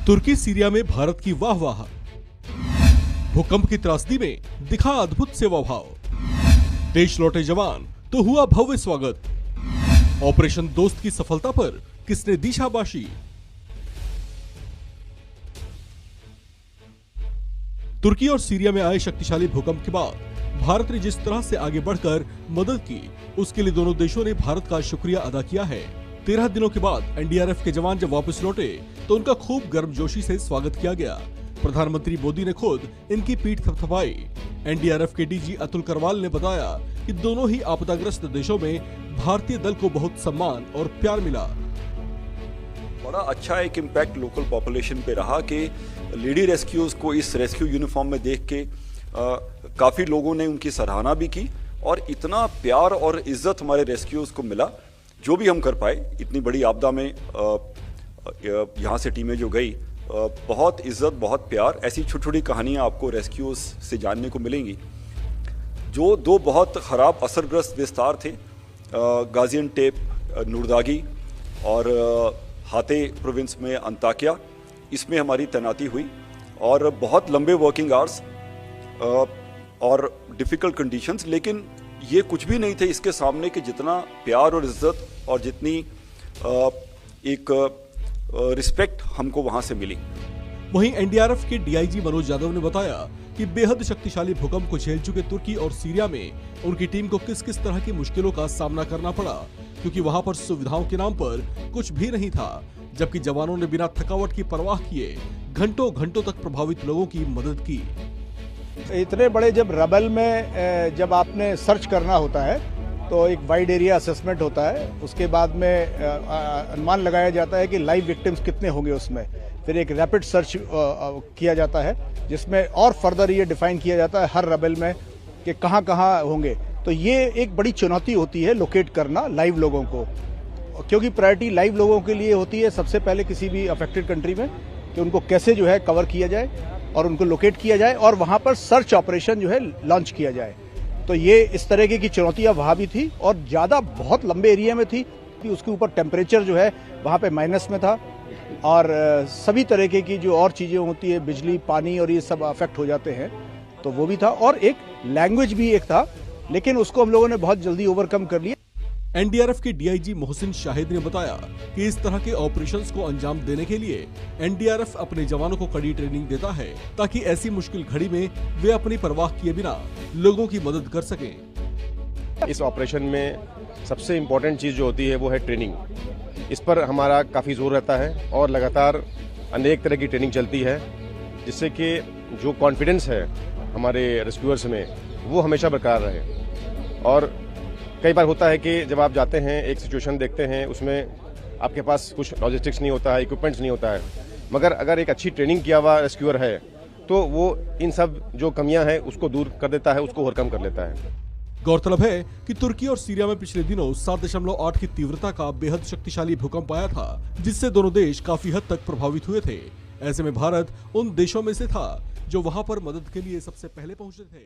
तुर्की Syria में भारत की वाह। भूकंप की त्रासदी में दिखा अद्भुत सेवा भाव। देश लौटे जवान तो हुआ भव्य स्वागत। ऑपरेशन दोस्त की सफलता पर किसने दी शाबाशी। तुर्की और सीरिया में आए शक्तिशाली भूकंप के बाद भारत ने जिस तरह से आगे बढ़कर मदद की, उसके लिए दोनों देशों ने भारत का शुक्रिया अदा किया है। 13 दिनों के बाद एनडीआरएफ के जवान जब वापस लौटे तो उनका खूब गर्मजोशी से स्वागत किया गया। प्रधानमंत्री मोदी ने खुद इनकी पीठ थपथपाई। एनडीआरएफ के डीजी अतुल करवाल ने बताया कि दोनों ही आपदाग्रस्त देशों में भारतीय दल को बहुत सम्मान और प्यार मिला। बड़ा अच्छा एक इम्पैक्ट लोकल पॉपुलेशन पे रहा कि लेडी रेस्क्यूज को इस रेस्क्यू यूनिफॉर्म में देख के काफ़ी लोगों ने उनकी सराहना भी की और इतना प्यार और इज्जत हमारे रेस्क्यूज को मिला। जो भी हम कर पाए इतनी बड़ी आपदा में यहाँ से टीमें जो गई, बहुत इज्जत, बहुत प्यार। ऐसी छोटी छोटी कहानियाँ आपको रेस्क्यूज से जानने को मिलेंगी। जो दो बहुत ख़राब असरग्रस्त विस्तार थे, गाजियान्टेप, नूरदागी और हाते प्रोविंस में अंताकिया, इसमें हमारी तैनाती हुई और बहुत लंबे वर्किंग आवर्स और डिफ़िकल्ट कंडीशंस, लेकिन ये कुछ भी नहीं थे इसके सामने कि जितना प्यार और इज्जत और जितनी एक रिस्पेक्ट हमको वहाँ से मिली। वहीं एनडीआरएफ के डीआईजी मनोज यादव ने बताया कि बेहद शक्तिशाली भूकंप को झेल चुके तुर्की और सीरिया में उनकी टीम को किस किस तरह की मुश्किलों का सामना करना पड़ा, क्योंकि वहां पर सुविधाओं के नाम पर कुछ भी नहीं था, जबकि जवानों ने बिना थकावट की परवाह किए घंटों घंटों तक प्रभावित लोगों की मदद की। इतने बड़े जब रबल में जब आपने सर्च करना होता है तो एक वाइड एरिया असेसमेंट होता है, उसके बाद में अनुमान लगाया जाता है कि लाइव विक्टिम्स कितने होंगे उसमें। फिर एक रैपिड सर्च किया जाता है जिसमें और फर्दर ये डिफाइन किया जाता है हर रबल में कि कहाँ कहाँ होंगे। तो ये एक बड़ी चुनौती होती है लोकेट करना लाइव लोगों को, क्योंकि प्रायोरिटी लाइव लोगों के लिए होती है सबसे पहले किसी भी अफेक्टेड कंट्री में, कि उनको कैसे जो है कवर किया जाए और उनको लोकेट किया जाए और वहाँ पर सर्च ऑपरेशन जो है लॉन्च किया जाए। तो ये इस तरह की चुनौतियाँ वहाँ भी थी और ज़्यादा बहुत लंबे एरिया में थी कि उसके ऊपर टेम्परेचर जो है वहाँ पे माइनस में था और सभी तरह की जो और चीज़ें होती है, बिजली, पानी और ये सब अफेक्ट हो जाते हैं, तो वो भी था। और एक लैंग्वेज भी एक था, लेकिन उसको हम लोगों ने बहुत जल्दी ओवरकम कर लिया। एनडीआरएफ के डीआईजी मोहसिन शाहिद ने बताया कि इस तरह के ऑपरेशंस को अंजाम देने के लिए एनडीआरएफ अपने जवानों को कड़ी ट्रेनिंग देता है, ताकि ऐसी मुश्किल घड़ी में वे अपनी परवाह किए बिना लोगों की मदद कर सकें। इस ऑपरेशन में सबसे इम्पोर्टेंट चीज़ जो होती है वो है ट्रेनिंग। इस पर हमारा काफ़ी जोर रहता है और लगातार अनेक तरह की ट्रेनिंग चलती है, जिससे कि जो कॉन्फिडेंस है हमारे रेस्क्यूअर्स में वो हमेशा बरकरार रहे। और कई बार होता है कि जब आप जाते हैं, एक सिचुएशन देखते हैं, उसमें आपके पास कुछ लॉजिस्टिक्स नहीं होता है, इक्विपमेंट्स नहीं होता है, मगर अगर एक अच्छी ट्रेनिंग किया हुआ रेस्क्यूअर है तो वो इन सब जो कमियां हैं उसको दूर कर देता है, उसको ओवरकम कर लेता है। गौरतलब है कि तुर्की और सीरिया में पिछले दिनों 7.8 की तीव्रता का बेहद शक्तिशाली भूकंप आया था, जिससे दोनों देश काफी हद तक प्रभावित हुए थे। ऐसे में भारत उन देशों में से था जो वहां पर मदद के लिए सबसे पहले पहुंचे थे।